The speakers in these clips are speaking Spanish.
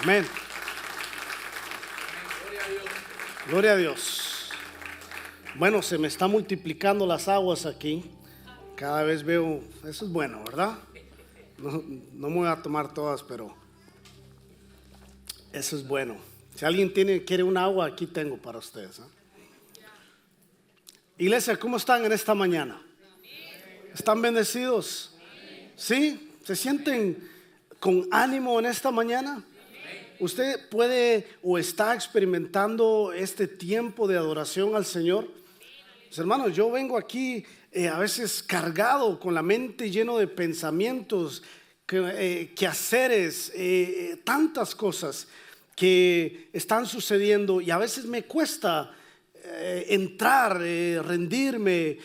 Amén. Gloria a Dios. Bueno, se me están multiplicando las aguas aquí. Cada vez veo, eso es bueno, ¿verdad? No me voy a tomar todas, pero eso es bueno. Si alguien quiere un agua, aquí tengo para ustedes, ¿eh? Iglesia, ¿cómo están en esta mañana? ¿Están bendecidos? ¿Sí? ¿Se sienten con ánimo en esta mañana? ¿Usted puede o está experimentando este tiempo de adoración al Señor? Pues, hermanos, yo vengo aquí a veces cargado, con la mente lleno de pensamientos, quehaceres, tantas cosas que están sucediendo, y a veces me cuesta entrar, rendirme.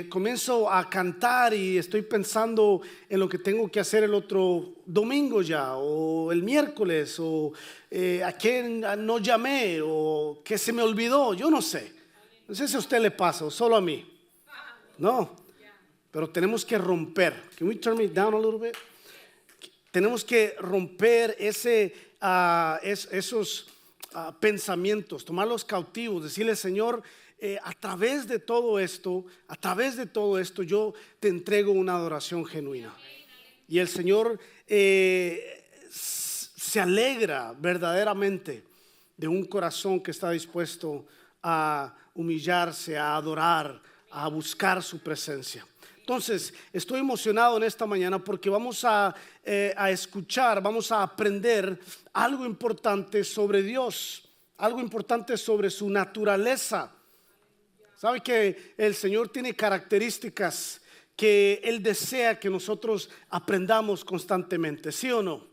Comienzo a cantar y estoy pensando en lo que tengo que hacer el otro domingo ya, o el miércoles, o a quién no llamé, o que se me olvidó, yo no sé. No sé si a usted le pasa o solo a mí. No, pero tenemos que romper. Can we turn me down a little bit? Tenemos que romper esos pensamientos, tomarlos cautivos, decirle: Señor, a través de todo esto, yo te entrego una adoración genuina. Y el Señor se alegra verdaderamente de un corazón que está dispuesto a humillarse, a adorar, a buscar su presencia. Entonces, estoy emocionado en esta mañana porque vamos a escuchar, vamos a aprender algo importante sobre Dios, algo importante sobre su naturaleza. ¿Sabe que el Señor tiene características que Él desea que nosotros aprendamos constantemente? ¿Sí o no?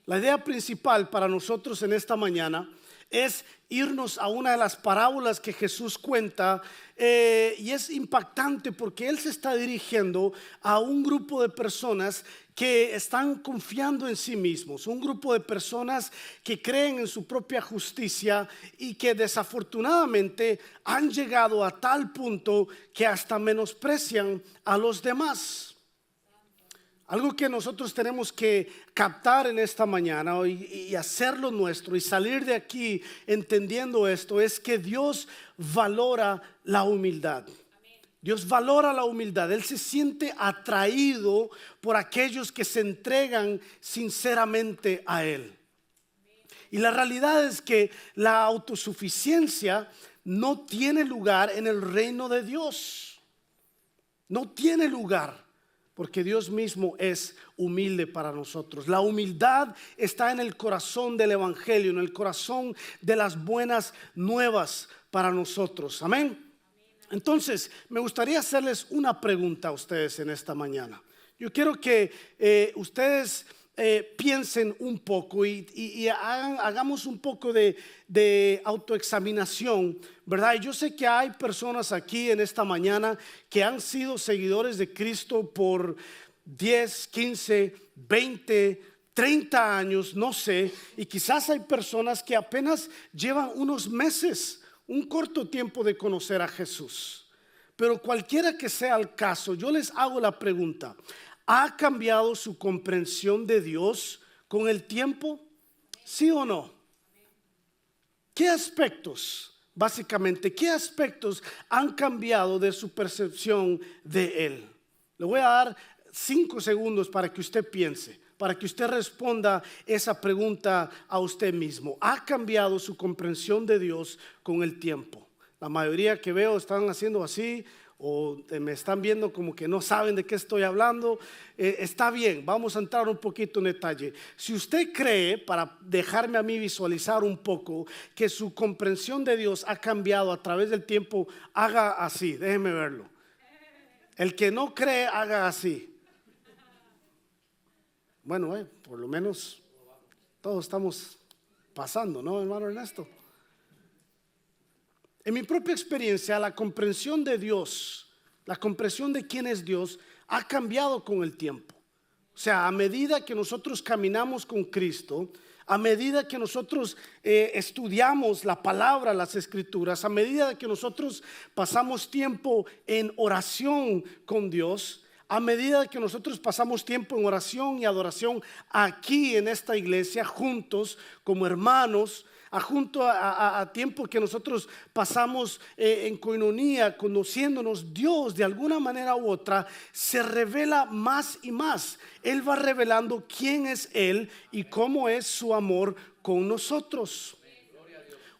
La idea principal para nosotros en esta mañana es irnos a una de las parábolas que Jesús cuenta, y es impactante porque Él se está dirigiendo a un grupo de personas que están confiando en sí mismos, un grupo de personas que creen en su propia justicia y que desafortunadamente han llegado a tal punto que hasta menosprecian a los demás. Algo que nosotros tenemos que captar en esta mañana y hacerlo nuestro y salir de aquí entendiendo esto es que Dios valora la humildad. Dios valora la humildad. Él se siente atraído por aquellos que se entregan sinceramente a Él. Y la realidad es que la autosuficiencia no tiene lugar en el reino de Dios. No tiene lugar. Porque Dios mismo es humilde para nosotros. La humildad está en el corazón del evangelio, en el corazón de las buenas nuevas para nosotros. Amén. Entonces, me gustaría hacerles una pregunta a ustedes en esta mañana. Yo quiero que ustedes piensen un poco y hagamos un poco de autoexaminación, ¿verdad? Y yo sé que hay personas aquí en esta mañana que han sido seguidores de Cristo por 10, 15, 20, 30 años, no sé. Y quizás hay personas que apenas llevan unos meses, un corto tiempo de conocer a Jesús. Pero cualquiera que sea el caso, yo les hago la pregunta: ¿ha cambiado su comprensión de Dios con el tiempo? ¿Sí o no? ¿Qué aspectos, básicamente, qué aspectos han cambiado de su percepción de Él? Le voy a dar 5 segundos para que usted piense, para que usted responda esa pregunta a usted mismo. ¿Ha cambiado su comprensión de Dios con el tiempo? La mayoría que veo están haciendo así, o me están viendo como que no saben de qué estoy hablando. Está bien, vamos a entrar un poquito en detalle. Si usted cree, para dejarme a mí visualizar un poco, que su comprensión de Dios ha cambiado a través del tiempo, haga así, déjeme verlo. El que no cree, haga así. Bueno, por lo menos todos estamos pasando, ¿no, hermano Ernesto? En mi propia experiencia, la comprensión de Dios, la comprensión de quién es Dios, ha cambiado con el tiempo. O sea, a medida que nosotros caminamos con Cristo, a medida que nosotros estudiamos la palabra, las escrituras, a medida que nosotros pasamos tiempo en oración con Dios, a medida que nosotros pasamos tiempo en oración y adoración aquí en esta iglesia, juntos como hermanos, a tiempo que nosotros pasamos en coinonía, conociéndonos, Dios de alguna manera u otra se revela más y más. Él va revelando quién es Él y cómo es su amor con nosotros.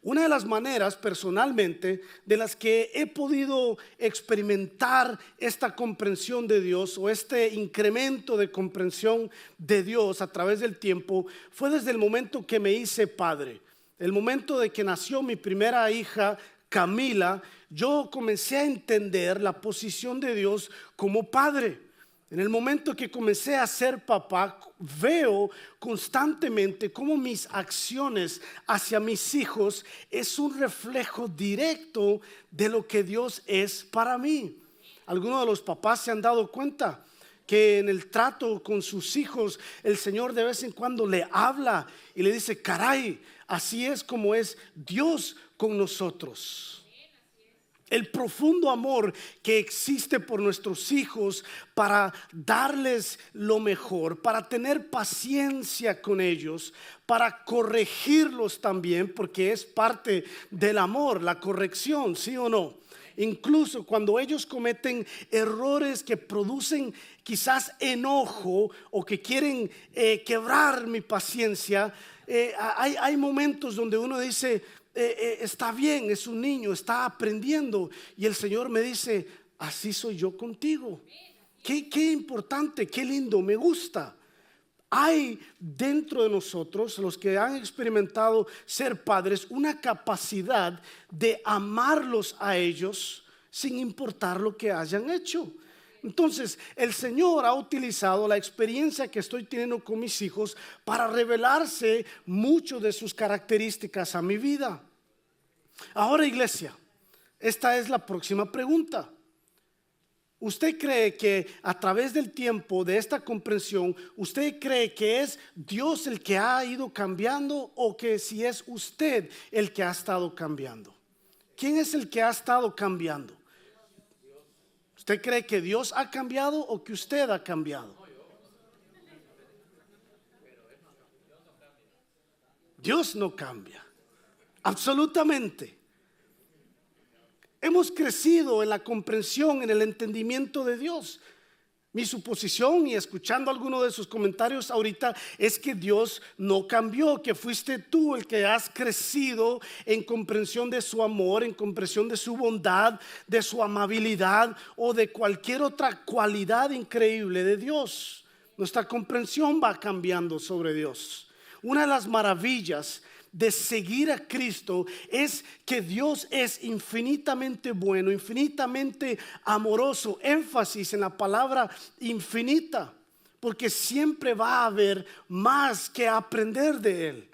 Una de las maneras personalmente de las que he podido experimentar esta comprensión de Dios o este incremento de comprensión de Dios a través del tiempo fue desde el momento que me hice padre. El momento de que nació mi primera hija, Camila, yo comencé a entender la posición de Dios como padre. En el momento que comencé a ser papá, veo constantemente cómo mis acciones hacia mis hijos es un reflejo directo de lo que Dios es para mí. Algunos de los papás se han dado cuenta que en el trato con sus hijos el Señor de vez en cuando le habla y le dice: caray, así es como es Dios con nosotros. El profundo amor que existe por nuestros hijos para darles lo mejor, para tener paciencia con ellos, para corregirlos también, porque es parte del amor, la corrección, ¿sí o no? Incluso cuando ellos cometen errores que producen quizás enojo o que quieren quebrar mi paciencia, hay momentos donde uno dice: está bien, es un niño, está aprendiendo. Y el Señor me dice: así soy yo contigo. Qué importante, qué lindo, me gusta. Hay dentro de nosotros, los que han experimentado ser padres, una capacidad de amarlos a ellos sin importar lo que hayan hecho. Entonces el Señor ha utilizado la experiencia que estoy teniendo con mis hijos para revelarse mucho de sus características a mi vida. Ahora, iglesia, esta es la próxima pregunta. ¿Usted cree que a través del tiempo de esta comprensión, usted cree que es Dios el que ha ido cambiando o que si es usted el que ha estado cambiando? ¿Quién es el que ha estado cambiando? ¿Usted cree que Dios ha cambiado o que usted ha cambiado? Dios no cambia, absolutamente. Hemos crecido en la comprensión, en el entendimiento de Dios. Mi suposición, y escuchando algunos de sus comentarios ahorita, es que Dios no cambió, que fuiste tú el que has crecido en comprensión de su amor, en comprensión de su bondad, de su amabilidad o de cualquier otra cualidad increíble de Dios. Nuestra comprensión va cambiando sobre Dios. Una de las maravillas de seguir a Cristo es que Dios es infinitamente bueno, infinitamente amoroso. Énfasis en la palabra infinita, porque siempre va a haber más que aprender de Él.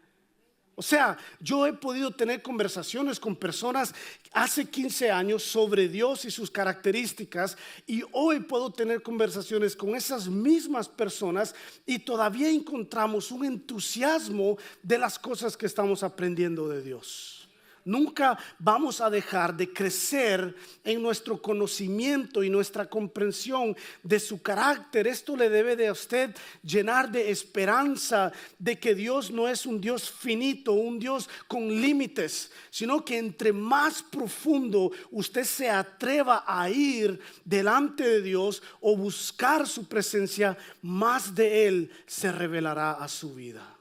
O sea, yo he podido tener conversaciones con personas hace 15 años sobre Dios y sus características, y hoy puedo tener conversaciones con esas mismas personas y todavía encontramos un entusiasmo de las cosas que estamos aprendiendo de Dios. Nunca vamos a dejar de crecer en nuestro conocimiento y nuestra comprensión de su carácter. Esto le debe de a usted llenar de esperanza de que Dios no es un Dios finito, un Dios con límites, sino que entre más profundo usted se atreva a ir delante de Dios o buscar su presencia, más de Él se revelará a su vida.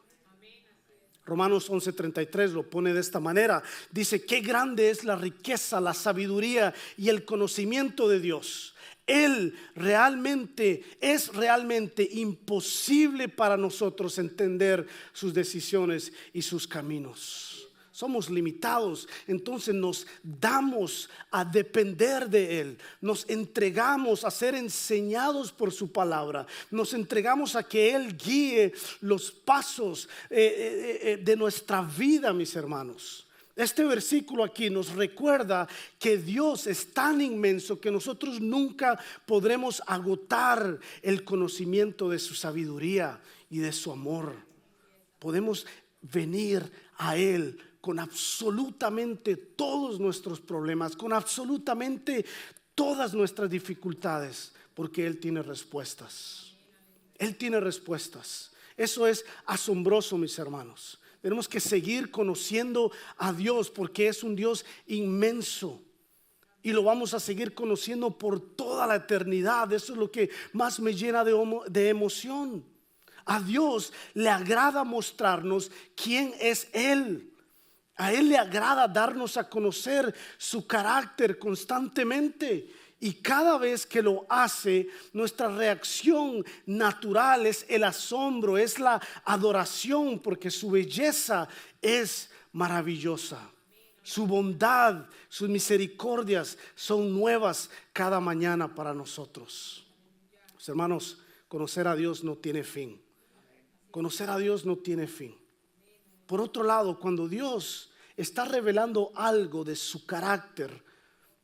Romanos 11:33 lo pone de esta manera. Dice: qué grande es la riqueza, la sabiduría y el conocimiento de Dios. Es realmente imposible para nosotros entender sus decisiones y sus caminos. Somos limitados, entonces nos damos a depender de Él. Nos entregamos a ser enseñados por su palabra. Nos entregamos a que Él guíe los pasos de nuestra vida, mis hermanos. Este versículo aquí nos recuerda que Dios es tan inmenso que nosotros nunca podremos agotar el conocimiento de su sabiduría y de su amor. Podemos venir a Él con absolutamente todos nuestros problemas, con absolutamente todas nuestras dificultades, Porque Él tiene respuestas. Él tiene respuestas. Eso es asombroso, mis hermanos. Tenemos que seguir conociendo a Dios porque es un Dios inmenso. Y lo vamos a seguir conociendo por toda la eternidad. Eso es lo que más me llena de emoción. A Dios le agrada mostrarnos quién es Él. A Él le agrada darnos a conocer su carácter constantemente. Y cada vez que lo hace, nuestra reacción natural es el asombro, es la adoración, porque su belleza es maravillosa. Su bondad, sus misericordias son nuevas cada mañana para nosotros. Pues, hermanos, conocer a Dios no tiene fin. Conocer a Dios no tiene fin. Por otro lado, cuando Dios está revelando algo de su carácter,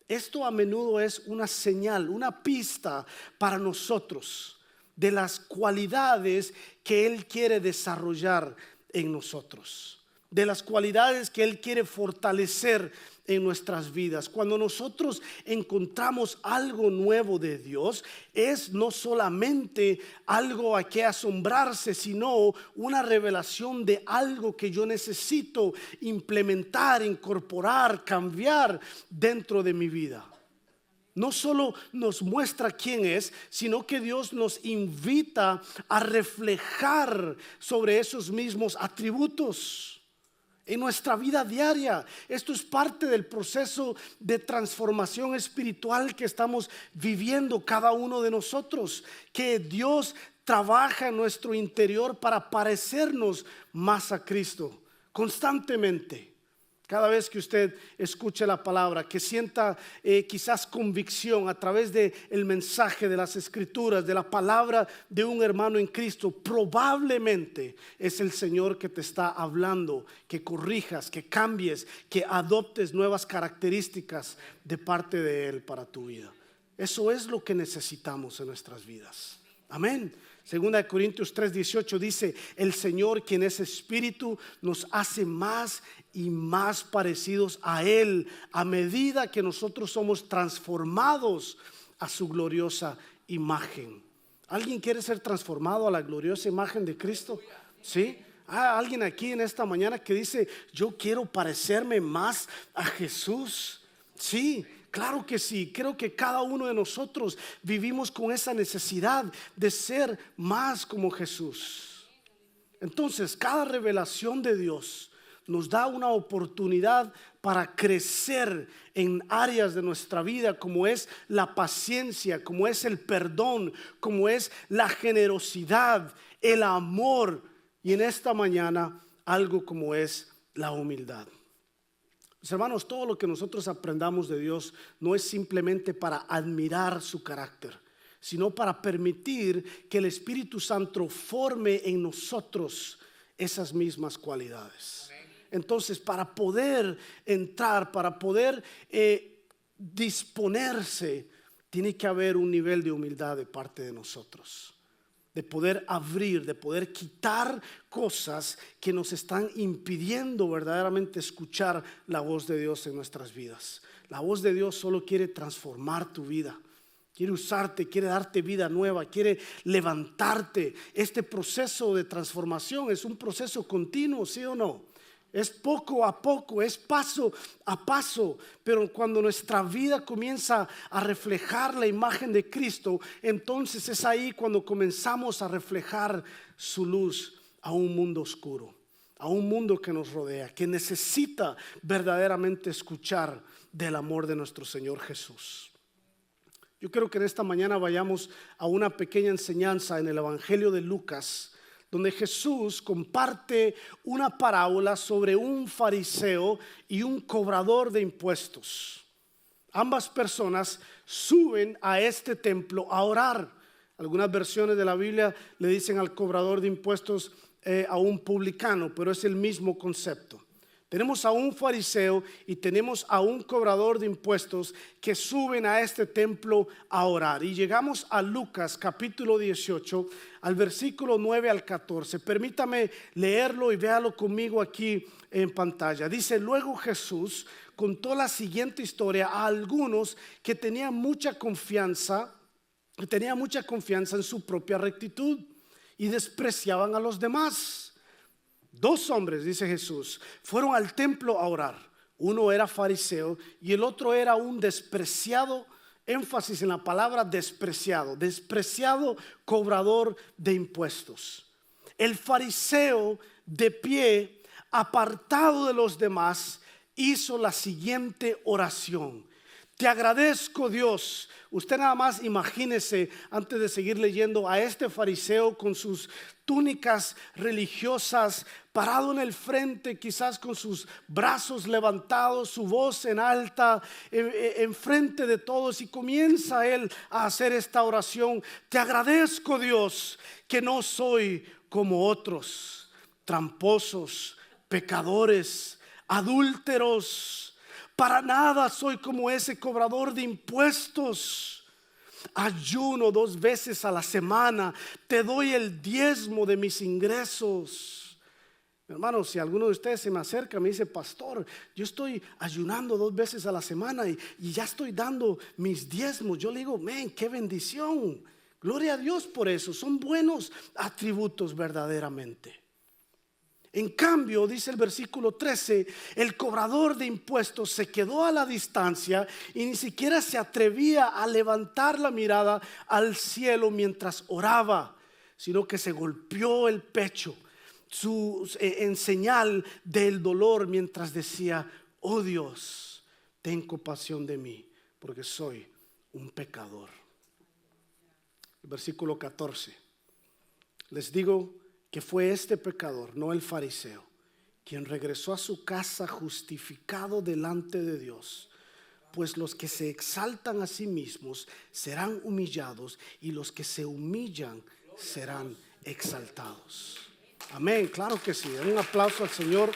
esto a menudo es una señal, una pista para nosotros de las cualidades que Él quiere desarrollar en nosotros, de las cualidades que Él quiere fortalecer en nuestras vidas. Cuando nosotros encontramos algo nuevo de Dios, es no solamente algo a que asombrarse, sino una revelación de algo que yo necesito implementar, incorporar, cambiar dentro de mi vida. No solo nos muestra quién es, sino que Dios nos invita a reflejar sobre esos mismos atributos en nuestra vida diaria. Esto es parte del proceso de transformación espiritual que estamos viviendo cada uno de nosotros, que Dios trabaja en nuestro interior para parecernos más a Cristo constantemente. Cada vez que usted escuche la palabra, que sienta quizás convicción a través del mensaje de las escrituras, de la palabra de un hermano en Cristo, probablemente es el Señor que te está hablando, que corrijas, que cambies, que adoptes nuevas características de parte de Él para tu vida. Eso es lo que necesitamos en nuestras vidas. Amén. Segunda de Corintios 3:18 dice: el Señor, quien es espíritu, nos hace más y más parecidos a Él a medida que nosotros somos transformados a su gloriosa imagen. ¿Alguien quiere ser transformado a la gloriosa imagen de Cristo? ¿Sí? ¿Alguien aquí en esta mañana que dice: yo quiero parecerme más a Jesús? Sí. Claro que sí, creo que cada uno de nosotros vivimos con esa necesidad de ser más como Jesús. Entonces, cada revelación de Dios nos da una oportunidad para crecer en áreas de nuestra vida, como es la paciencia, como es el perdón, como es la generosidad, el amor, y en esta mañana algo como es la humildad. Mis hermanos, todo lo que nosotros aprendamos de Dios no es simplemente para admirar su carácter, sino para permitir que el Espíritu Santo forme en nosotros esas mismas cualidades. Entonces, para poder entrar, para poder disponerse, tiene que haber un nivel de humildad de parte de nosotros. De poder abrir, de poder quitar cosas que nos están impidiendo verdaderamente escuchar la voz de Dios en nuestras vidas. La voz de Dios solo quiere transformar tu vida, quiere usarte, quiere darte vida nueva, quiere levantarte. Este proceso de transformación es un proceso continuo, ¿sí o no? Es poco a poco, es paso a paso, pero cuando nuestra vida comienza a reflejar la imagen de Cristo, entonces es ahí cuando comenzamos a reflejar su luz a un mundo oscuro, a un mundo que nos rodea, que necesita verdaderamente escuchar del amor de nuestro Señor Jesús. Yo creo que en esta mañana vayamos a una pequeña enseñanza en el Evangelio de Lucas, donde Jesús comparte una parábola sobre un fariseo y un cobrador de impuestos. Ambas personas suben a este templo a orar. Algunas versiones de la Biblia le dicen al cobrador de impuestos a un publicano, pero es el mismo concepto. Tenemos a un fariseo y tenemos a un cobrador de impuestos que suben a este templo a orar. Y llegamos a Lucas capítulo 18, al versículo 9 al 14. Permítame leerlo y véalo conmigo aquí en pantalla. Dice: luego Jesús contó la siguiente historia a algunos que tenían mucha confianza y tenía mucha confianza en su propia rectitud y despreciaban a los demás. 2 hombres, dice Jesús, fueron al templo a orar. Uno era fariseo y el otro era un despreciado, énfasis en la palabra despreciado cobrador de impuestos. El fariseo, de pie, apartado de los demás, hizo la siguiente oración: te agradezco, Dios. Usted nada más imagínese, antes de seguir leyendo, a este fariseo con sus túnicas religiosas, parado en el frente, quizás con sus brazos levantados, su voz en alta, en frente de todos, y comienza él a hacer esta oración: te agradezco, Dios, que no soy como otros, tramposos, pecadores, adúlteros. Para nada soy como ese cobrador de impuestos. Ayuno 2 veces a la semana. Te doy el diezmo de mis ingresos. Hermano, si alguno de ustedes se me acerca y me dice: pastor, yo estoy ayunando 2 veces a la semana y ya estoy dando mis diezmos, yo le digo: men, qué bendición. Gloria a Dios por eso. Son buenos atributos verdaderamente. En cambio, dice el versículo 13, el cobrador de impuestos se quedó a la distancia y ni siquiera se atrevía a levantar la mirada al cielo mientras oraba, sino que se golpeó el pecho en señal del dolor mientras decía: oh Dios, ten compasión de mí, porque soy un pecador. El versículo 14, les digo que fue este pecador, no el fariseo, quien regresó a su casa justificado delante de Dios. Pues los que se exaltan a sí mismos serán humillados, y los que se humillan serán exaltados. Amén, claro que sí. Un aplauso al Señor.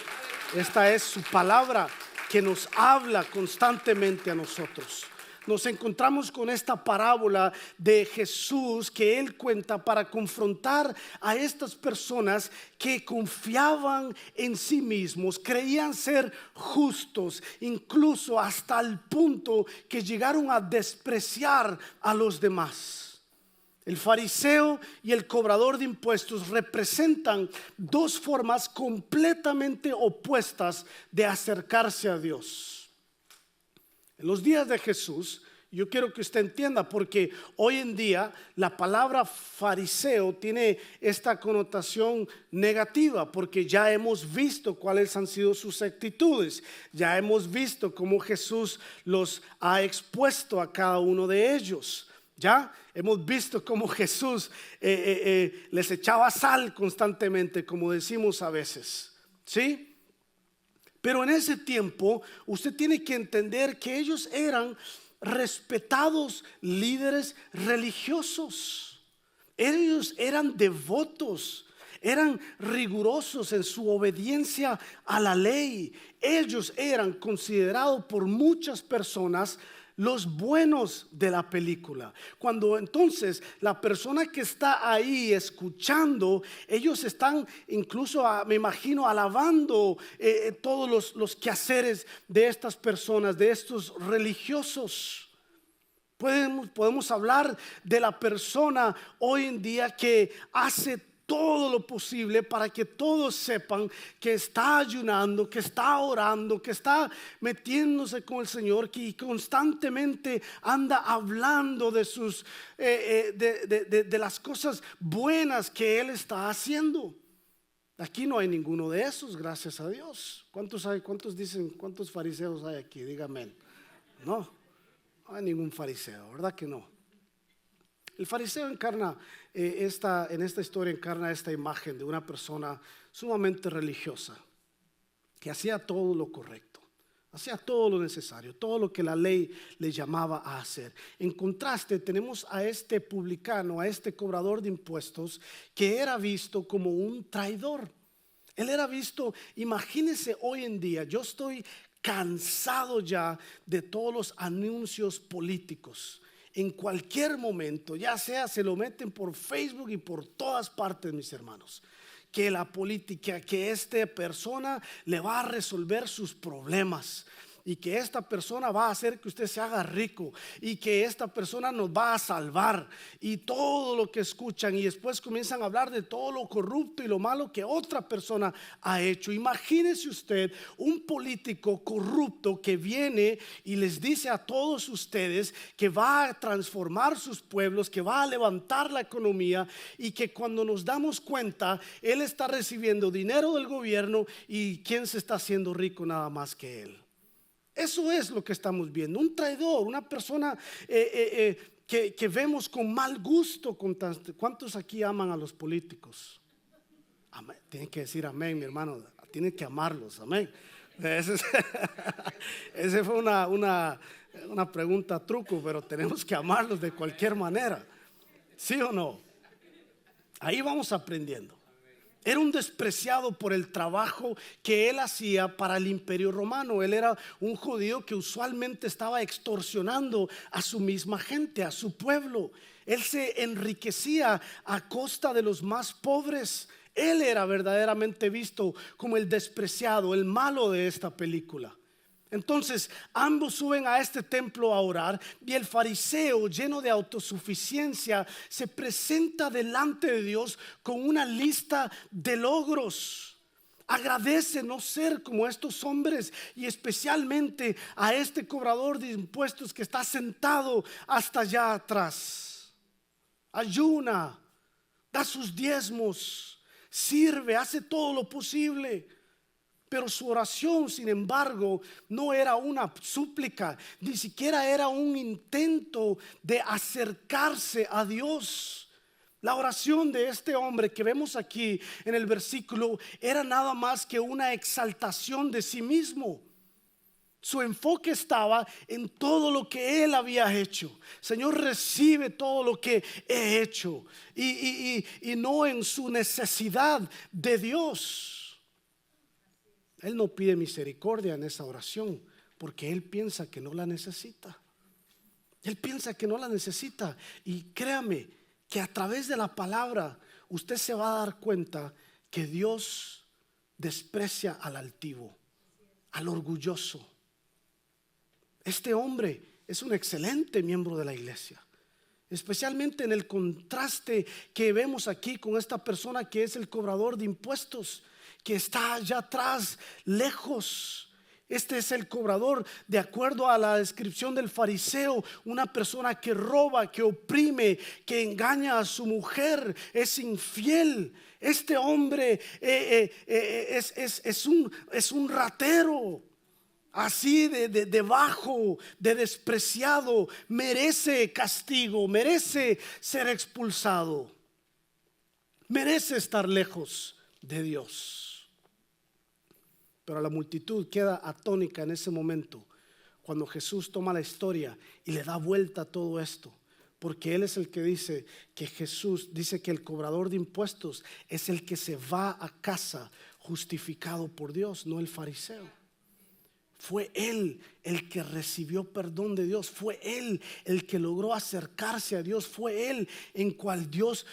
Esta es su palabra que nos habla constantemente a nosotros. Nos encontramos con esta parábola de Jesús que Él cuenta para confrontar a estas personas que confiaban en sí mismos, creían ser justos, incluso hasta el punto que llegaron a despreciar a los demás. El fariseo y el cobrador de impuestos representan 2 formas completamente opuestas de acercarse a Dios. En los días de Jesús, yo quiero que usted entienda, porque hoy en día la palabra fariseo tiene esta connotación negativa, porque ya hemos visto cuáles han sido sus actitudes, ya hemos visto cómo Jesús los ha expuesto a cada uno de ellos. Ya hemos visto cómo Jesús les echaba sal constantemente, como decimos a veces, ¿sí? Pero en ese tiempo usted tiene que entender que ellos eran respetados líderes religiosos. Ellos eran devotos, eran rigurosos en su obediencia a la ley. Ellos eran considerados por muchas personas los buenos de la película. Cuando entonces la persona que está ahí escuchando, ellos están incluso, me imagino, alabando todos los quehaceres de estas personas, de estos religiosos. Podemos hablar de la persona hoy en día que hace todo lo posible para que todos sepan que está ayunando, que está orando, que está metiéndose con el Señor, que constantemente anda hablando de sus de las cosas buenas que Él está haciendo. Aquí no hay ninguno de esos, gracias a Dios. ¿Cuántos hay? ¿Cuántos dicen? ¿Cuántos fariseos hay aquí? Dígame. No hay ningún fariseo, ¿verdad que no? El fariseo encarna, en esta historia encarna esta imagen de una persona sumamente religiosa, que hacía todo lo correcto, hacía todo lo necesario, todo lo que la ley le llamaba a hacer. En contraste tenemos a este publicano, a este cobrador de impuestos, que era visto como un traidor. Él era visto, imagínense hoy en día, yo estoy cansado ya de todos los anuncios políticos. En cualquier momento, ya sea se lo meten por Facebook y por todas partes, mis hermanos, que la política, que esta persona le va a resolver sus problemas. y que esta persona va a hacer que usted se haga rico y que esta persona nos va a salvar y todo lo que escuchan, y después comienzan a hablar de todo lo corrupto y lo malo que otra persona ha hecho. Imagínese usted un político corrupto que viene y les dice a todos ustedes que va a transformar sus pueblos, que va a levantar la economía, y que cuando nos damos cuenta él está recibiendo dinero del gobierno, y ¿quién se está haciendo rico nada más que él? Eso es lo que estamos viendo, un traidor, una persona que vemos con mal gusto. ¿Cuántos aquí aman a los políticos? Amén. Tienen que decir amén, mi hermano, tienen que amarlos, amén. Esa fue una pregunta truco, pero tenemos que amarlos de cualquier manera, ¿sí o no? Ahí vamos aprendiendo. Era un despreciado por el trabajo que él hacía para el imperio romano. Él era un judío que usualmente estaba extorsionando a su misma gente, a su pueblo. Él se enriquecía a costa de los más pobres. Él era verdaderamente visto como el despreciado, el malo de esta película. Entonces ambos suben a este templo a orar, y el fariseo, lleno de autosuficiencia, se presenta delante de Dios con una lista de logros. Agradece no ser como estos hombres, y especialmente a este cobrador de impuestos que está sentado hasta allá atrás. Ayuna, da sus diezmos, sirve, hace todo lo posible. Pero su oración, sin embargo, no era una súplica, ni siquiera era un intento de acercarse a Dios. La oración de este hombre que vemos aquí en el versículo era nada más que una exaltación de sí mismo. Su enfoque estaba en todo lo que él había hecho. Señor, recibe todo lo que he hecho, y no en su necesidad de Dios. Él no pide misericordia en esa oración porque él piensa que no la necesita. Él piensa que no la necesita. Y créame que a través de la palabra usted se va a dar cuenta que Dios desprecia al altivo, al orgulloso. Este hombre es un excelente miembro de la iglesia, especialmente en el contraste que vemos aquí con esta persona que es el cobrador de impuestos, que está allá atrás, lejos. Este es el cobrador, de acuerdo a la descripción del fariseo, una persona que roba, que oprime, que engaña a su mujer, es infiel. Este hombre es un ratero, así de bajo, de despreciado, merece castigo, merece ser expulsado, merece estar lejos de Dios. Pero la multitud queda atónica en ese momento cuando Jesús toma la historia y le da vuelta a todo esto, porque él es el que dice que Jesús dice que el cobrador de impuestos es el que se va a casa justificado por Dios, no el fariseo. Fue él el que recibió perdón de Dios, fue él el que logró acercarse a Dios, fue él en cual Dios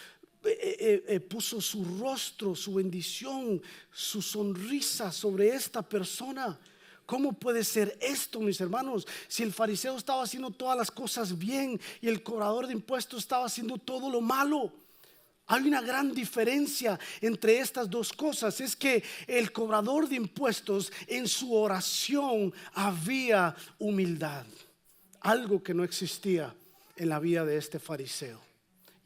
puso su rostro, su bendición, su sonrisa sobre esta persona. ¿Cómo puede ser esto, mis hermanos? Si el fariseo estaba haciendo todas las cosas bien y el cobrador de impuestos estaba haciendo todo lo malo. Hay una gran diferencia entre estas dos cosas. Es que el cobrador de impuestos, en su oración había humildad, algo que no existía en la vida de este fariseo.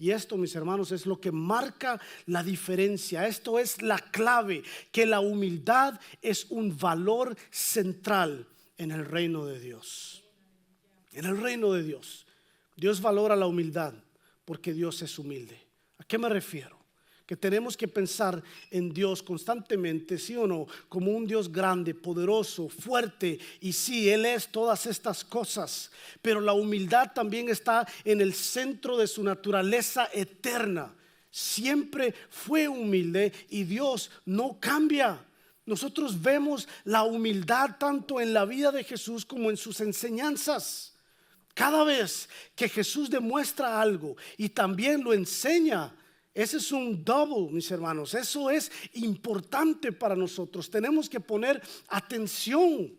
Y esto, mis hermanos, es lo que marca la diferencia. Esto es la clave, que la humildad es un valor central en el reino de Dios. En el reino de Dios, Dios valora la humildad porque Dios es humilde. ¿A qué me refiero? Que tenemos que pensar en Dios constantemente, sí o no, como un Dios grande, poderoso, fuerte. Y sí, Él es todas estas cosas, pero la humildad también está en el centro de su naturaleza eterna. Siempre fue humilde y Dios no cambia. Nosotros vemos la humildad tanto en la vida de Jesús como en sus enseñanzas. Cada vez que Jesús demuestra algo y también lo enseña, ese es un double, mis hermanos. Eso es importante para nosotros. Tenemos que poner atención.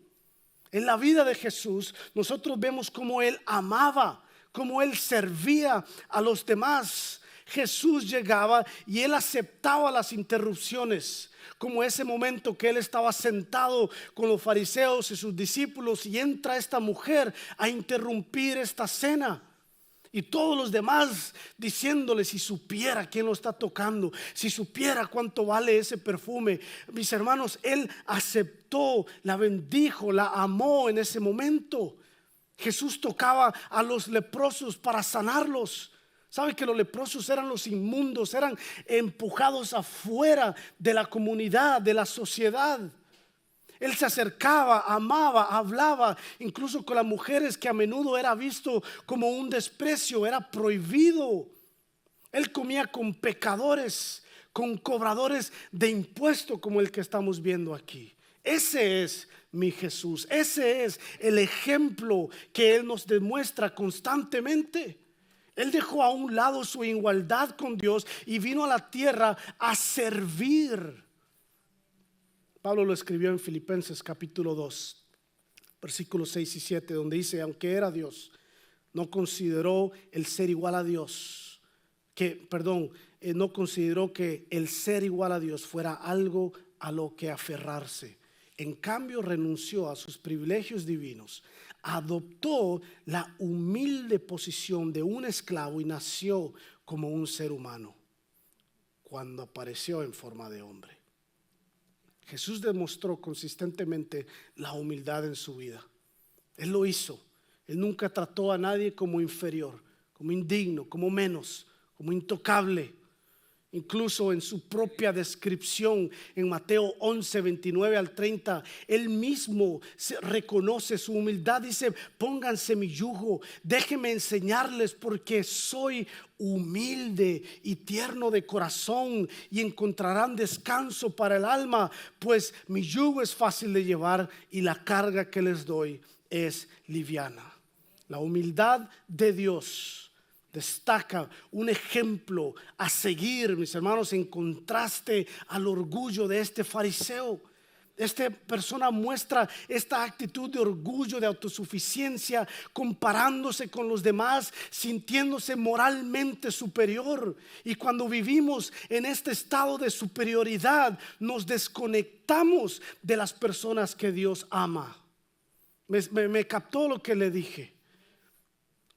En la vida de Jesús nosotros vemos cómo Él amaba, cómo Él servía a los demás. Jesús llegaba y Él aceptaba las interrupciones, como ese momento que Él estaba sentado con los fariseos y sus discípulos y entra esta mujer a interrumpir esta cena. Y todos los demás diciéndole, si supiera quién lo está tocando, si supiera cuánto vale ese perfume. Mis hermanos, Él aceptó, la bendijo, la amó en ese momento. Jesús tocaba a los leprosos para sanarlos. ¿Sabe que los leprosos eran los inmundos? Eran empujados afuera de la comunidad, de la sociedad. Él se acercaba, amaba, hablaba, incluso con las mujeres, que a menudo era visto como un desprecio, era prohibido. Él comía con pecadores, con cobradores de impuestos, como el que estamos viendo aquí. Ese es mi Jesús, ese es el ejemplo que Él nos demuestra constantemente. Él dejó a un lado su igualdad con Dios y vino a la tierra a servir. Pablo lo escribió en Filipenses capítulo 2, versículos 6 y 7, donde dice, aunque era Dios, no consideró el ser igual a Dios, no consideró que el ser igual a Dios fuera algo a lo que aferrarse. En cambio, renunció a sus privilegios divinos, adoptó la humilde posición de un esclavo y nació como un ser humano cuando apareció en forma de hombre. Jesús demostró consistentemente la humildad en su vida. Él lo hizo. Él nunca trató a nadie como inferior, como indigno, como menos, como intocable. Incluso en su propia descripción en Mateo 11, 29 al 30, Él mismo reconoce su humildad. Dice, pónganse mi yugo, déjenme enseñarles, porque soy humilde y tierno de corazón y encontrarán descanso para el alma, pues mi yugo es fácil de llevar y la carga que les doy es liviana. La humildad de Dios destaca un ejemplo a seguir, mis hermanos, en contraste al orgullo de este fariseo. Esta persona muestra esta actitud de orgullo, de autosuficiencia, comparándose con los demás, sintiéndose moralmente superior. Y cuando vivimos en este estado de superioridad, nos desconectamos de las personas que Dios ama. Me captó lo que le dije.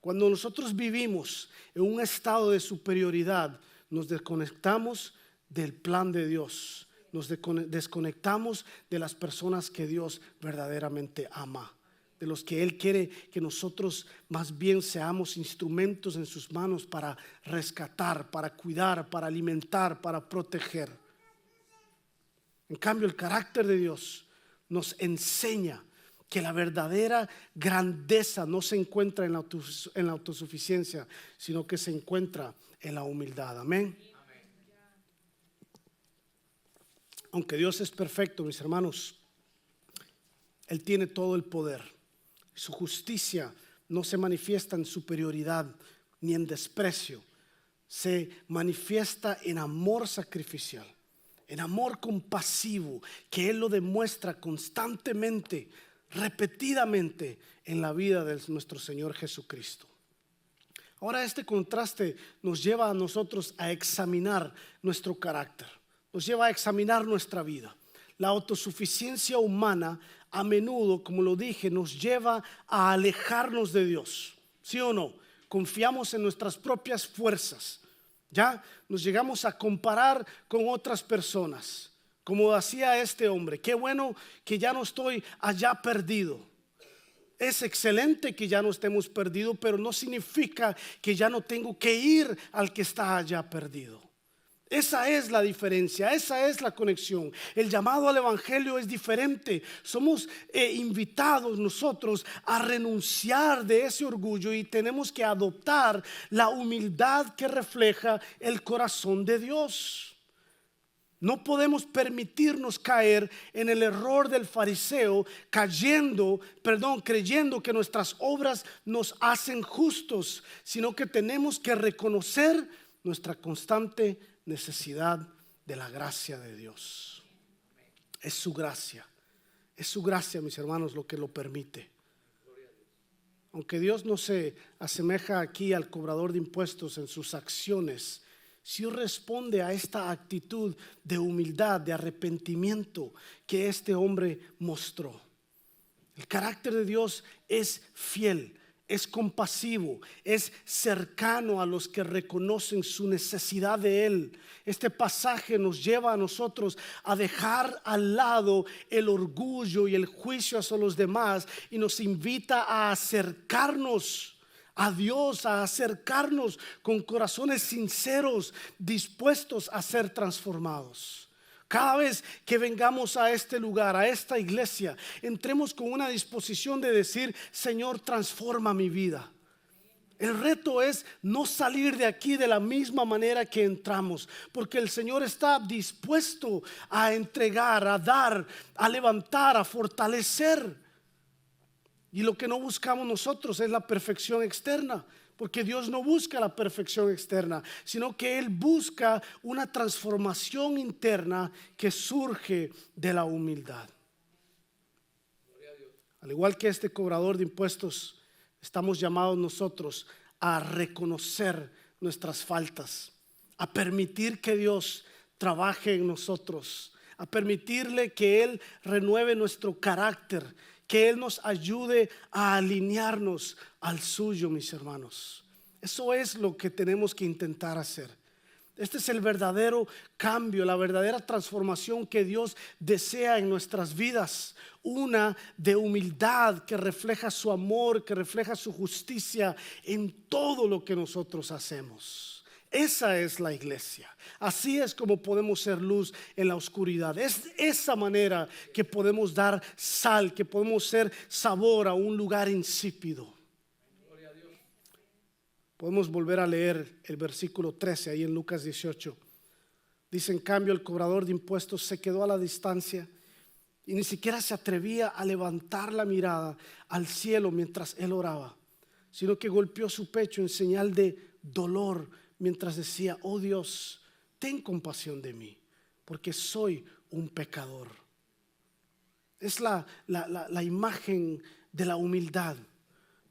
Cuando nosotros vivimos en un estado de superioridad, nos desconectamos del plan de Dios, nos desconectamos de las personas que Dios verdaderamente ama, de los que Él quiere que nosotros más bien seamos instrumentos en sus manos para rescatar, para cuidar, para alimentar, para proteger. En cambio, el carácter de Dios nos enseña que la verdadera grandeza no se encuentra en la autosuficiencia, sino que se encuentra en la humildad. Amén. Aunque Dios es perfecto, mis hermanos, Él tiene todo el poder. Su justicia no se manifiesta en superioridad ni en desprecio. Se manifiesta en amor sacrificial, en amor compasivo, que Él lo demuestra constantemente, repetidamente en la vida de nuestro Señor Jesucristo. Ahora, este contraste nos lleva a nosotros a examinar nuestro carácter, nos lleva a examinar nuestra vida. La autosuficiencia humana a menudo, como lo dije, nos lleva a alejarnos de Dios. ¿Sí o no? Confiamos en nuestras propias fuerzas. Ya nos llegamos a comparar con otras personas, como hacía este hombre. Qué bueno que ya no estoy allá perdido. Es excelente que ya no estemos perdidos, pero no significa que ya no tengo que ir al que está allá perdido. Esa es la diferencia, esa es la conexión. El llamado al evangelio es diferente. Somos invitados nosotros a renunciar de ese orgullo y tenemos que adoptar la humildad que refleja el corazón de Dios. No podemos permitirnos caer en el error del fariseo, creyendo que nuestras obras nos hacen justos, sino que tenemos que reconocer nuestra constante necesidad de la gracia de Dios. Es su gracia, Es su gracia, mis hermanos, lo que lo permite. Aunque Dios no se asemeja aquí al cobrador de impuestos en sus acciones, sí responde a esta actitud de humildad, de arrepentimiento que este hombre mostró. El carácter de Dios es fiel, es compasivo, es cercano a los que reconocen su necesidad de Él. Este pasaje nos lleva a nosotros a dejar al lado el orgullo y el juicio hacia los demás y nos invita a acercarnos a Dios, a acercarnos con corazones sinceros, dispuestos a ser transformados. Cada vez que vengamos a este lugar, a esta iglesia, entremos con una disposición de decir: Señor, transforma mi vida. El reto es no salir de aquí de la misma manera que entramos, porque el Señor está dispuesto a entregar, a dar, a levantar, a fortalecer. Y lo que no buscamos nosotros es la perfección externa, porque Dios no busca la perfección externa, sino que Él busca una transformación interna que surge de la humildad. Al igual que este cobrador de impuestos, estamos llamados nosotros a reconocer nuestras faltas, a permitir que Dios trabaje en nosotros, a permitirle que Él renueve nuestro carácter, que Él nos ayude a alinearnos al suyo, mis hermanos. Eso es lo que tenemos que intentar hacer. Este es el verdadero cambio, la verdadera transformación que Dios desea en nuestras vidas. Una de humildad que refleja su amor, que refleja su justicia en todo lo que nosotros hacemos. Esa es la iglesia. Así es como podemos ser luz en la oscuridad. Es esa manera que podemos dar sal, que podemos ser sabor a un lugar insípido. Podemos volver a leer el versículo 13 ahí en Lucas 18. Dice: en cambio, el cobrador de impuestos se quedó a la distancia y ni siquiera se atrevía a levantar la mirada al cielo mientras él oraba, sino que golpeó su pecho en señal de dolor mientras decía: oh Dios, ten compasión de mí, porque soy un pecador. Es la imagen de la humildad.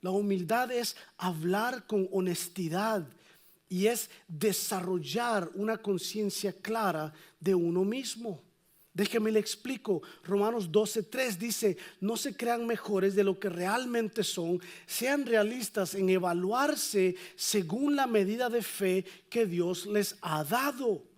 La humildad es hablar con honestidad y es desarrollar una conciencia clara de uno mismo. Déjeme le explico. Romanos 12:3 dice: no se crean mejores de lo que realmente son, sean realistas en evaluarse según la medida de fe que Dios les ha dado.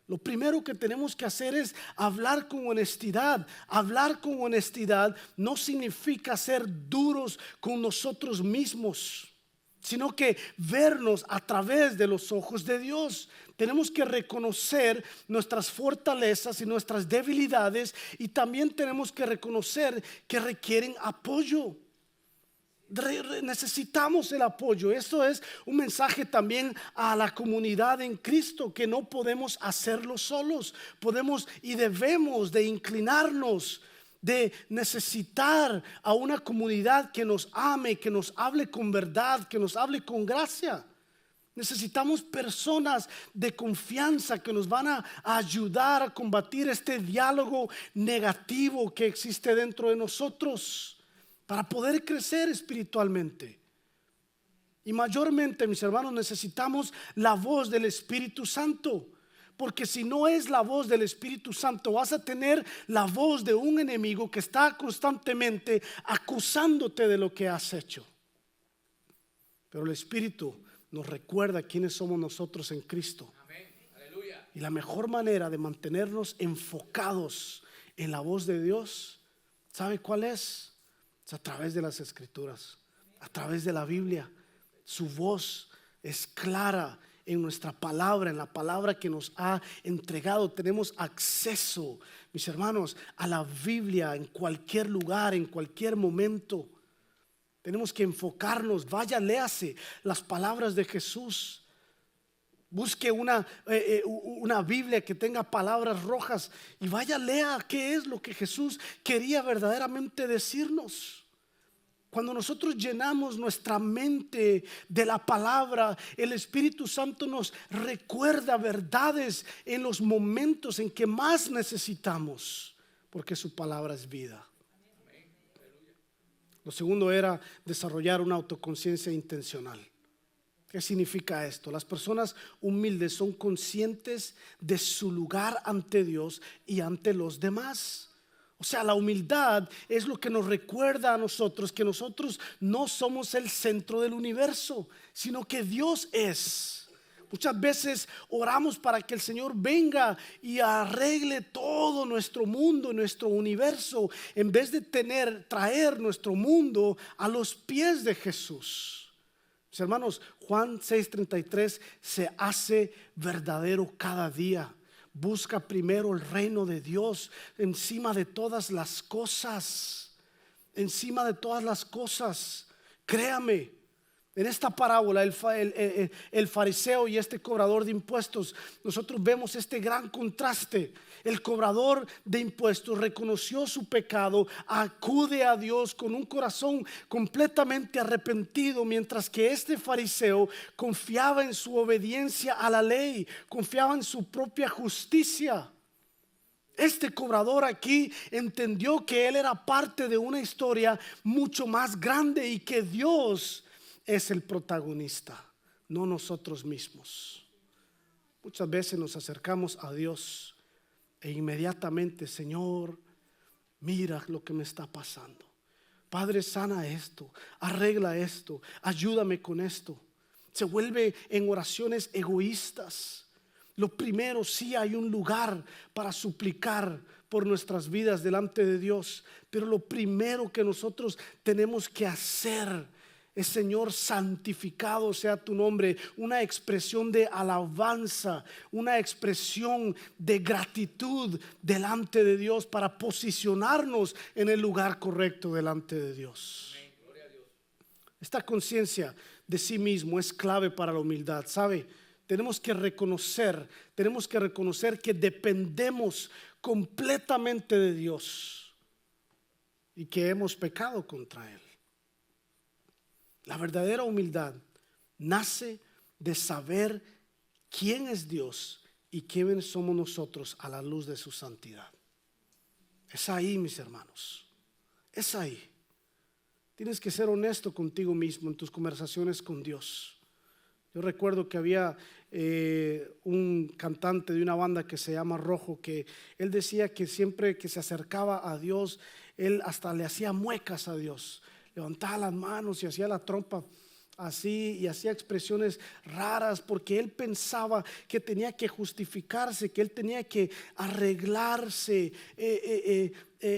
Lo primero que tenemos que hacer es hablar con honestidad. Hablar con honestidad no significa ser duros con nosotros mismos, sino que vernos a través de los ojos de Dios. Tenemos que reconocer nuestras fortalezas y nuestras debilidades, y también tenemos que reconocer que requieren apoyo. Necesitamos el apoyo. Esto es un mensaje también a la comunidad en Cristo, que no podemos hacerlo solos. Podemos y debemos de inclinarnos, de necesitar a una comunidad que nos ame, que nos hable con verdad, que nos hable con gracia. Necesitamos personas de confianza que nos van a ayudar a combatir este diálogo negativo que existe dentro de nosotros, para poder crecer espiritualmente. Y mayormente, mis hermanos, necesitamos la voz del Espíritu Santo. Porque si no es la voz del Espíritu Santo, vas a tener la voz de un enemigo que está constantemente acusándote de lo que has hecho. Pero el Espíritu nos recuerda quiénes somos nosotros en Cristo. Amén. Aleluya. Y la mejor manera de mantenernos enfocados en la voz de Dios, ¿sabe cuál es? Es a través de las Escrituras, a través de la Biblia. Su voz es clara en nuestra palabra, en la palabra que nos ha entregado. Tenemos acceso, mis hermanos, a la Biblia en cualquier lugar, en cualquier momento. Tenemos que enfocarnos. Vaya, léase las palabras de Jesús. Busque una Biblia que tenga palabras rojas y vaya, lea qué es lo que Jesús quería verdaderamente decirnos. Cuando nosotros llenamos nuestra mente de la palabra, el Espíritu Santo nos recuerda verdades en los momentos en que más necesitamos, porque su palabra es vida. Lo segundo era desarrollar una autoconciencia intencional. ¿Qué significa esto? Las personas humildes son conscientes de su lugar ante Dios y ante los demás. O sea, la humildad es lo que nos recuerda a nosotros que nosotros no somos el centro del universo, sino que Dios es. Muchas veces oramos para que el Señor venga y arregle todo nuestro mundo, nuestro universo, en vez de traer nuestro mundo a los pies de Jesús. Mis hermanos, Juan 6:33 se hace verdadero cada día. Busca primero el reino de Dios encima de todas las cosas. Encima de todas las cosas. Créame, en esta parábola el fariseo y este cobrador de impuestos, nosotros vemos este gran contraste. El cobrador de impuestos reconoció su pecado, acude a Dios con un corazón completamente arrepentido, mientras que este fariseo confiaba en su obediencia a la ley, confiaba en su propia justicia. Este cobrador aquí entendió que él era parte de una historia mucho más grande y que Dios es el protagonista, no nosotros mismos. Muchas veces nos acercamos a Dios e inmediatamente, Señor, mira lo que me está pasando. Padre, sana esto, arregla esto, ayúdame con esto. Se vuelve en oraciones egoístas. Lo primero, sí hay un lugar para suplicar por nuestras vidas delante de Dios, pero lo primero que nosotros tenemos que hacer es: Señor, santificado sea tu nombre. Una expresión de alabanza, una expresión de gratitud delante de Dios para posicionarnos en el lugar correcto delante de Dios. Esta conciencia de sí mismo es clave para la humildad. ¿Sabe? Tenemos que reconocer que dependemos completamente de Dios y que hemos pecado contra Él. La verdadera humildad nace de saber quién es Dios y quiénes somos nosotros a la luz de su santidad. Es ahí, mis hermanos, es ahí. Tienes que ser honesto contigo mismo en tus conversaciones con Dios. Yo recuerdo que había un cantante de una banda que se llama Rojo, que él decía que siempre que se acercaba a Dios, él hasta le hacía muecas a Dios. Levantaba las manos y hacía la trompa así y hacía expresiones raras, porque él pensaba que tenía que justificarse, que él tenía que arreglarse,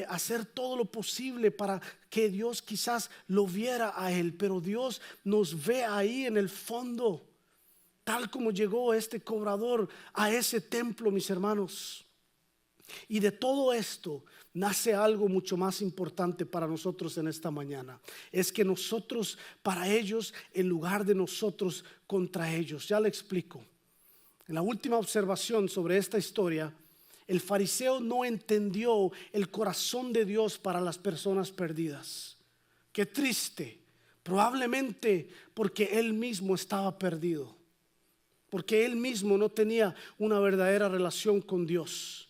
hacer todo lo posible para que Dios quizás lo viera a él. Pero Dios nos ve ahí en el fondo, tal como llegó este cobrador a ese templo, mis hermanos. Y de todo esto nace algo mucho más importante para nosotros en esta mañana. Es que nosotros para ellos en lugar de nosotros contra ellos. Ya le explico. En la última observación sobre esta historia, el fariseo no entendió el corazón de Dios para las personas perdidas. Qué triste. Probablemente porque él mismo estaba perdido, porque él mismo no tenía una verdadera relación con Dios.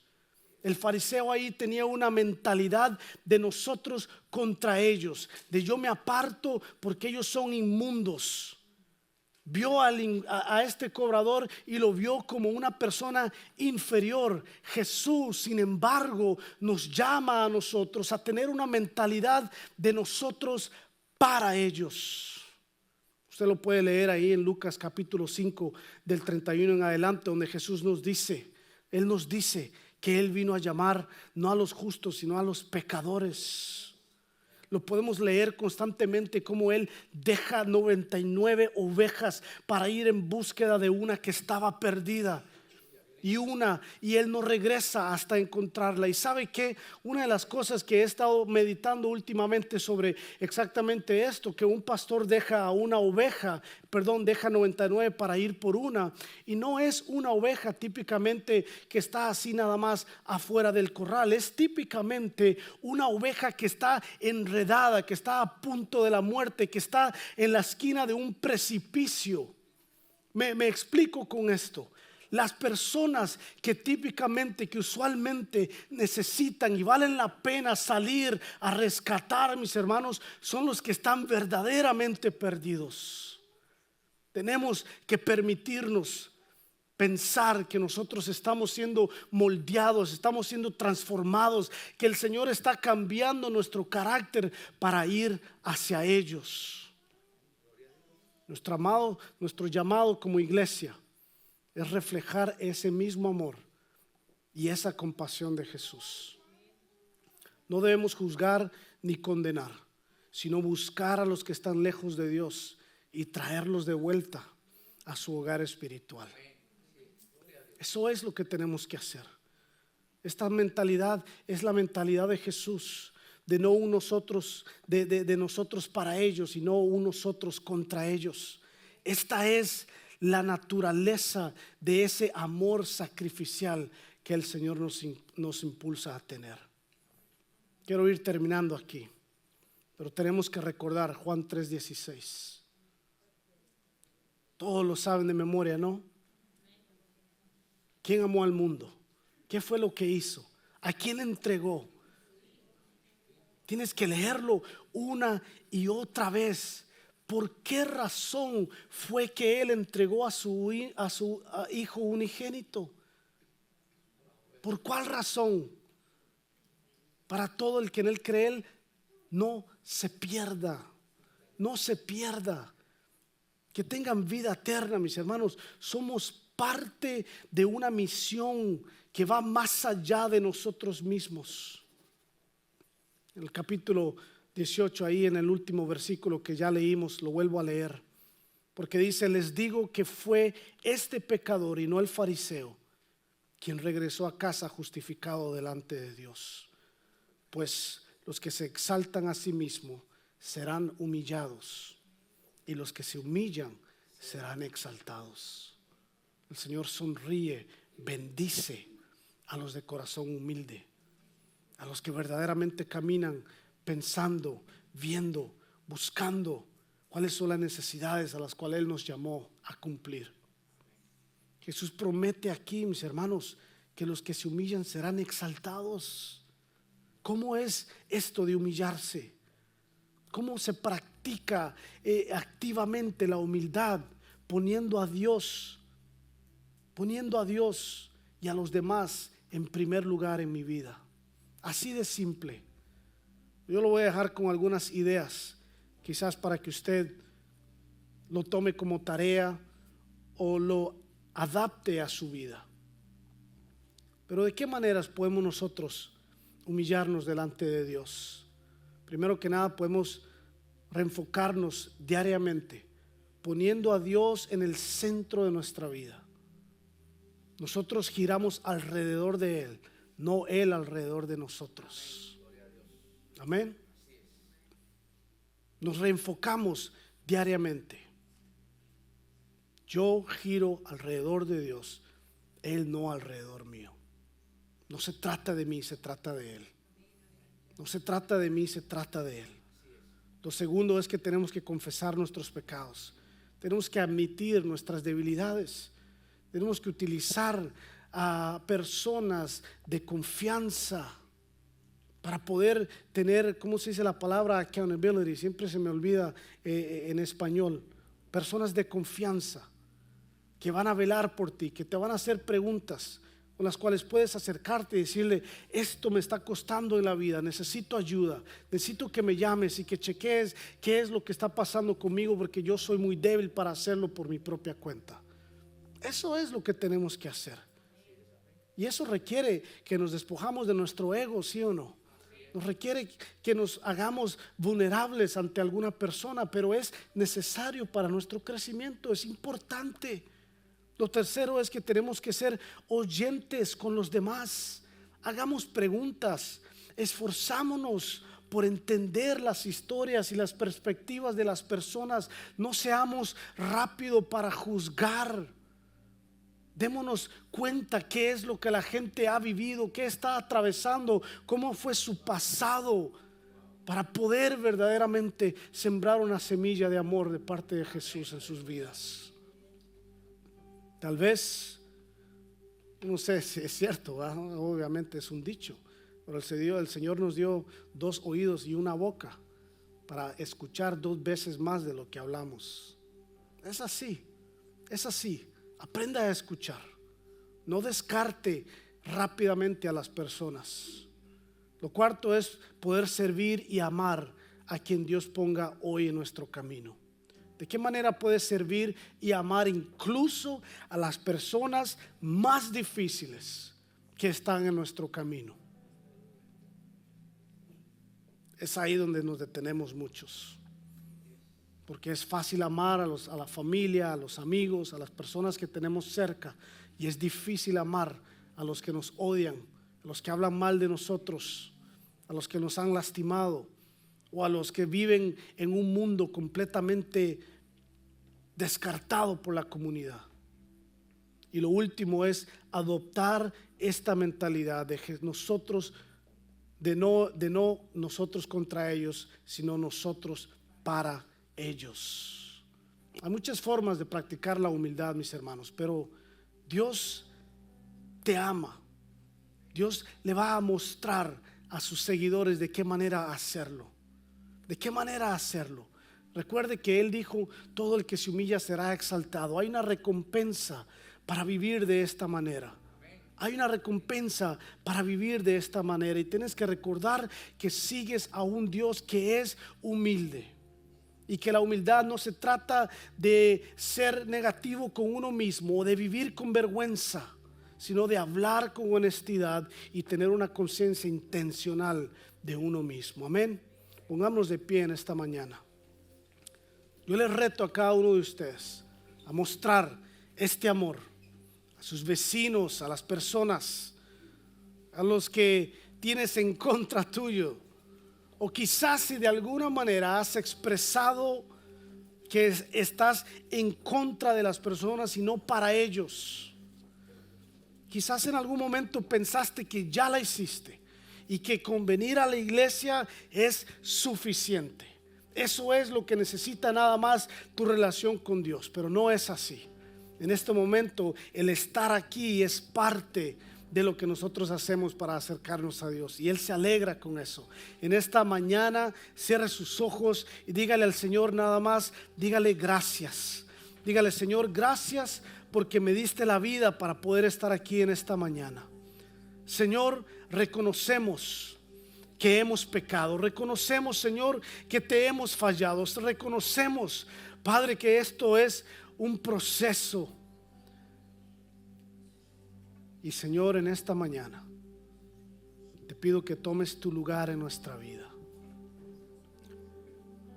El fariseo ahí tenía una mentalidad de nosotros contra ellos, de yo me aparto porque ellos son inmundos. Vio a este cobrador y lo vio como una persona inferior. Jesús, sin embargo, nos llama a nosotros a tener una mentalidad de nosotros para ellos. Usted lo puede leer ahí en Lucas capítulo 5 del 31 en adelante, donde Jesús nos dice, Él nos dice que Él vino a llamar no a los justos sino a los pecadores. Lo podemos leer constantemente como Él deja 99 ovejas para ir en búsqueda de una que estaba perdida. Y Él no regresa hasta encontrarla. Y sabe que una de las cosas que he estado meditando últimamente sobre exactamente esto, que un pastor deja 99 para ir por una, y no es una oveja típicamente que está así nada más afuera del corral, es típicamente una oveja que está enredada, que está a punto de la muerte, que está en la esquina de un precipicio. Me explico con esto. Las personas que típicamente, que usualmente necesitan y valen la pena salir a rescatar, mis hermanos, son los que están verdaderamente perdidos. Tenemos que permitirnos pensar que nosotros estamos siendo moldeados, estamos siendo transformados, que el Señor está cambiando nuestro carácter para ir hacia ellos. Nuestro llamado como iglesia es reflejar ese mismo amor y esa compasión de Jesús. No debemos juzgar ni condenar, sino buscar a los que están lejos de Dios y traerlos de vuelta a su hogar espiritual. Eso es lo que tenemos que hacer. Esta mentalidad es la mentalidad de Jesús, de no nosotros, de nosotros para ellos y no nosotros contra ellos. Esta es la naturaleza de ese amor sacrificial que el Señor nos impulsa a tener. Quiero ir terminando aquí, pero tenemos que recordar Juan 3:16. Todos lo saben de memoria, ¿no? ¿Quién amó al mundo? ¿Qué fue lo que hizo? ¿A quién entregó? Tienes que leerlo una y otra vez. ¿Por qué razón fue que Él entregó a su Hijo unigénito? ¿Por cuál razón? Para todo el que en Él cree, Él no se pierda. No se pierda. Que tengan vida eterna, mis hermanos. Somos parte de una misión que va más allá de nosotros mismos. En el capítulo 18, ahí en el último versículo que ya leímos, lo vuelvo a leer, porque dice: les digo que fue este pecador y no el fariseo quien regresó a casa justificado delante de Dios. Pues los que se exaltan a sí mismos serán humillados, y los que se humillan serán exaltados. El Señor sonríe, bendice a los de corazón humilde, a los que verdaderamente caminan pensando, viendo, buscando cuáles son las necesidades a las cuales Él nos llamó a cumplir. Jesús promete aquí, mis hermanos, que los que se humillan serán exaltados. ¿Cómo es esto de humillarse? ¿Cómo se practica activamente la humildad? Poniendo a Dios y a los demás en primer lugar en mi vida. Así de simple. Yo lo voy a dejar con algunas ideas, quizás para que usted lo tome como tarea o lo adapte a su vida. Pero ¿de qué maneras podemos nosotros humillarnos delante de Dios? Primero que nada, podemos reenfocarnos diariamente, poniendo a Dios en el centro de nuestra vida. Nosotros giramos alrededor de Él, no Él alrededor de nosotros. Amén. Nos reenfocamos diariamente. Yo giro alrededor de Dios, Él no alrededor mío. No se trata de mí, se trata de Él. No se trata de mí, se trata de Él. Lo segundo es que tenemos que confesar nuestros pecados. Tenemos que admitir nuestras debilidades. Tenemos que utilizar a personas de confianza para poder tener, ¿cómo se dice la palabra? Accountability, siempre se me olvida en español. Personas de confianza que van a velar por ti, que te van a hacer preguntas con las cuales puedes acercarte y decirle: esto me está costando en la vida, necesito ayuda, necesito que me llames y que cheques qué es lo que está pasando conmigo, porque yo soy muy débil para hacerlo por mi propia cuenta. Eso es lo que tenemos que hacer. Y eso requiere que nos despojamos de nuestro ego, ¿sí o no? Nos requiere que nos hagamos vulnerables ante alguna persona, pero es necesario para nuestro crecimiento, es importante. Lo tercero es que tenemos que ser oyentes con los demás. Hagamos preguntas, esforzámonos por entender las historias y las perspectivas de las personas. No seamos rápidos para juzgar. Démonos cuenta qué es lo que la gente ha vivido, qué está atravesando, cómo fue su pasado, para poder verdaderamente sembrar una semilla de amor de parte de Jesús en sus vidas. Tal vez No sé si es cierto, ¿verdad? Obviamente es un dicho, pero el Señor nos dio 2 oídos y una boca para escuchar 2 veces más de lo que hablamos. Es así, es así. Aprenda a escuchar. No descarte rápidamente a las personas. Lo cuarto es poder servir y amar a quien Dios ponga hoy en nuestro camino. ¿De qué manera puedes servir y amar incluso a las personas más difíciles que están en nuestro camino? Es ahí donde nos detenemos muchos, porque es fácil amar a la familia, a los amigos, a las personas que tenemos cerca, y es difícil amar a los que nos odian, a los que hablan mal de nosotros, a los que nos han lastimado, o a los que viven en un mundo completamente descartado por la comunidad. Y lo último es adoptar esta mentalidad de que nosotros, de no nosotros contra ellos, sino nosotros para ellos. Hay muchas formas de practicar la humildad, mis hermanos, pero Dios te ama. Dios le va a mostrar a sus seguidores de qué manera hacerlo. ¿De qué manera hacerlo? Recuerde que Él dijo: todo el que se humilla será exaltado. Hay una recompensa para vivir de esta manera. Hay una recompensa para vivir de esta manera. Y tienes que recordar que sigues a un Dios que es humilde. Y que la humildad no se trata de ser negativo con uno mismo o de vivir con vergüenza, sino de hablar con honestidad y tener una conciencia intencional de uno mismo. Amén. Pongámonos de pie en esta mañana. Yo les reto a cada uno de ustedes a mostrar este amor a sus vecinos, a las personas, a los que tienes en contra tuyo. O quizás si de alguna manera has expresado que estás en contra de las personas y no para ellos. Quizás en algún momento pensaste que ya la hiciste y que con venir a la iglesia es suficiente. Eso es lo que necesita nada más tu relación con Dios, pero no es así. En este momento el estar aquí es parte de lo que nosotros hacemos para acercarnos a Dios, y Él se alegra con eso. En esta mañana cierre sus ojos y dígale al Señor nada más, dígale gracias. Dígale: Señor, gracias porque me diste la vida para poder estar aquí en esta mañana. Señor, reconocemos que hemos pecado. Reconocemos, Señor, que te hemos fallado. Reconocemos, Padre, que esto es un proceso. Y Señor, en esta mañana te pido que tomes tu lugar en nuestra vida.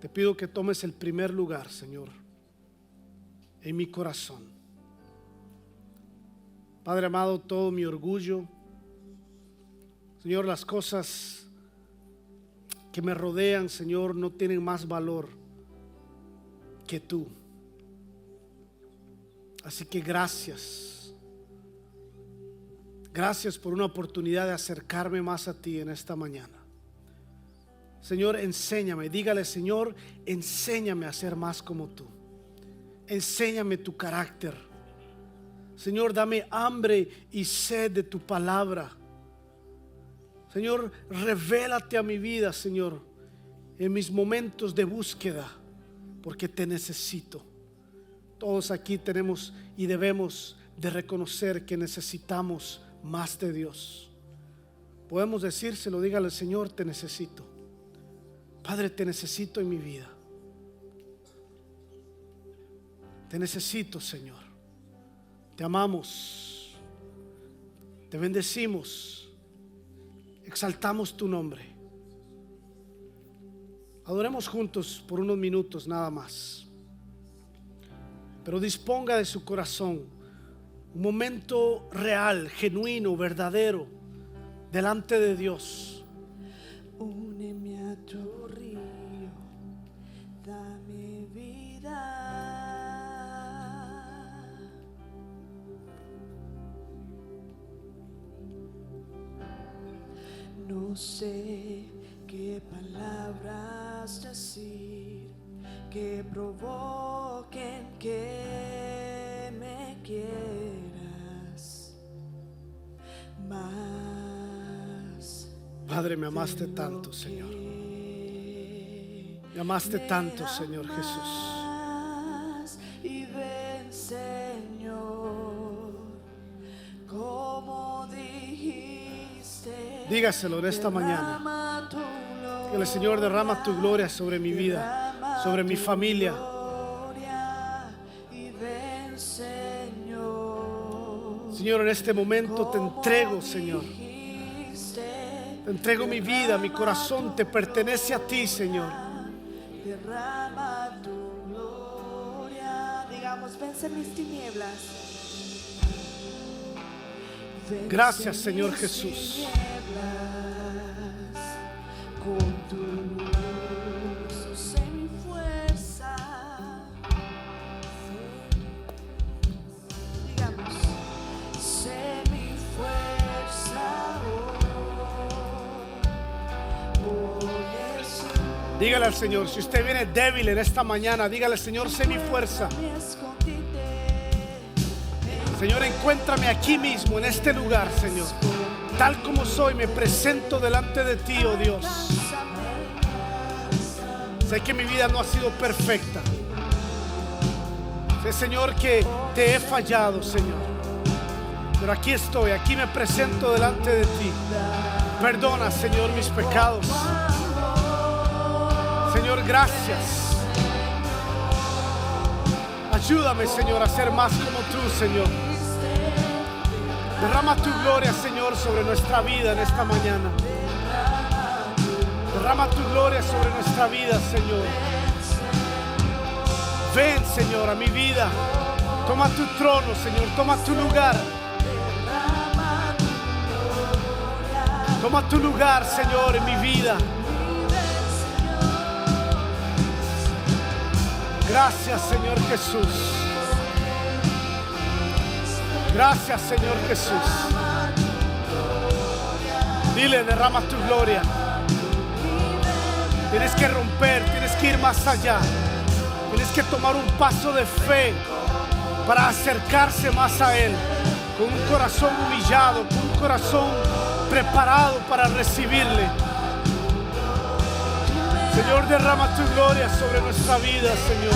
Te pido que tomes el primer lugar, Señor, en mi corazón. Padre amado, todo mi orgullo, Señor, las cosas que me rodean, Señor, no tienen más valor que tú. Así que gracias. Gracias por una oportunidad de acercarme más a ti en esta mañana. Señor, enséñame. Dígale: Señor, enséñame a ser más como tú. Enséñame tu carácter. Señor, dame hambre y sed de tu palabra. Señor, revélate a mi vida, Señor, en mis momentos de búsqueda, porque te necesito. Todos aquí tenemos y debemos de reconocer que necesitamos más de Dios. Podemos decírselo. Dígale: Señor, te necesito. Padre, te necesito en mi vida. Te necesito, Señor. Te amamos. Te bendecimos. Exaltamos tu nombre. Adoremos juntos por unos minutos nada más. Pero disponga de su corazón un momento real, genuino, verdadero, delante de Dios. Úneme a tu río, dame vida. No sé qué palabras decir que provoquen que me quieras. más. Padre, me amaste tanto, Señor. Me amaste tanto, Señor Jesús. Y ven, Señor, como dijiste. Dígaselo en esta mañana. Que el Señor derrama tu gloria sobre mi vida, sobre mi familia. Señor, en este momento te entrego, Señor. Te entrego mi vida, mi corazón te pertenece a ti, Señor. Derrama tu gloria. Digamos, vence mis tinieblas. Gracias, Señor Jesús. Con tu luz, sé mi fuerza. Digamos, sé mi fuerza. Oh Jesús. Dígale al Señor, si usted viene débil en esta mañana, dígale, Señor, sé mi fuerza. Señor, encuéntrame aquí mismo, en este lugar, Señor. Tal como soy, me presento delante de ti, oh Dios. Sé que mi vida no ha sido perfecta. Sé, Señor, que te he fallado, Señor. Pero aquí estoy, aquí me presento delante de ti. Perdona, Señor, mis pecados. Señor, gracias. Ayúdame, Señor, a ser más como tú, Señor. Derrama tu gloria, Señor, sobre nuestra vida en esta mañana. Derrama tu gloria sobre nuestra vida, Señor. Ven, Señor, a mi vida. Toma tu trono, Señor. Toma tu lugar. Toma tu lugar, Señor, en mi vida. Gracias, Señor Jesús. Gracias, Señor Jesús. Dile, derrama tu gloria. Tienes que romper, tienes que ir más allá. Tienes que tomar un paso de fe para acercarse más a Él. Con un corazón humillado, con un corazón preparado para recibirle. Señor, derrama tu gloria sobre nuestra vida, Señor.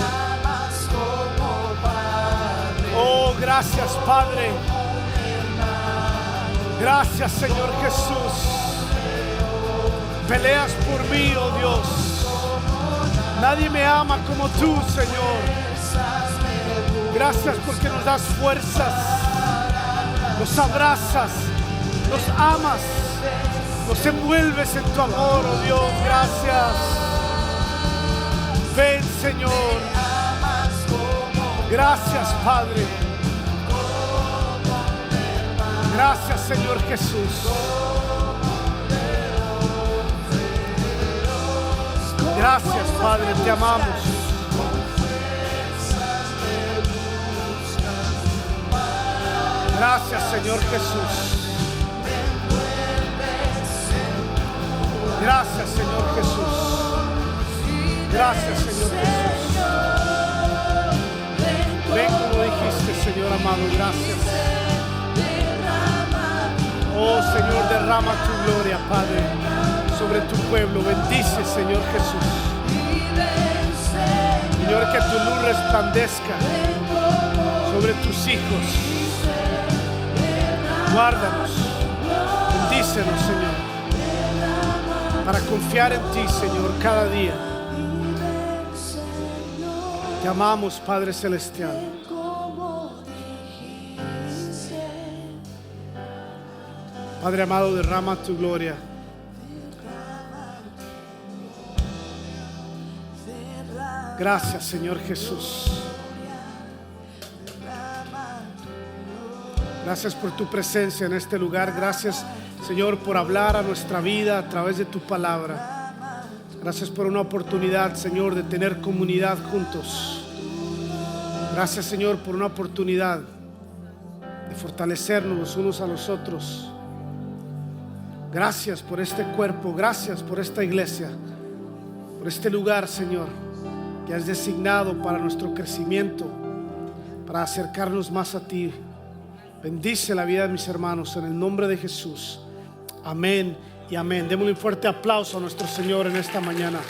Oh, gracias, Padre. Gracias, Señor Jesús. Peleas por mí, oh Dios. Nadie me ama como tú, Señor. Gracias porque nos das fuerzas, nos abrazas, nos amas, nos envuelves en tu amor, oh Dios. Gracias. Ven, Señor. Gracias, Padre. Gracias, Señor Jesús. Gracias, Padre, te amamos. Gracias, Señor Jesús. Gracias, Señor Jesús. Gracias, Señor Jesús. Ven como dijiste, Señor amado, gracias. Oh, Señor, derrama tu gloria, Padre, sobre tu pueblo. Bendice, Señor Jesús. Señor, que tu luz resplandezca sobre tus hijos. Guárdanos, bendícenos, Señor, para confiar en ti, Señor, cada día. Te amamos, Padre Celestial. Padre amado, derrama tu gloria. Gracias, Señor Jesús. Gracias por tu presencia en este lugar. Gracias, Señor, por hablar a nuestra vida a través de tu palabra. Gracias por una oportunidad, Señor, de tener comunidad juntos. Gracias, Señor, por una oportunidad de fortalecernos los unos a los otros. Gracias por este cuerpo. Gracias por esta iglesia, por este lugar, Señor, que has designado para nuestro crecimiento, para acercarnos más a ti. Bendice la vida de mis hermanos en el nombre de Jesús. Amén y amén. Démosle un fuerte aplauso a nuestro Señor en esta mañana.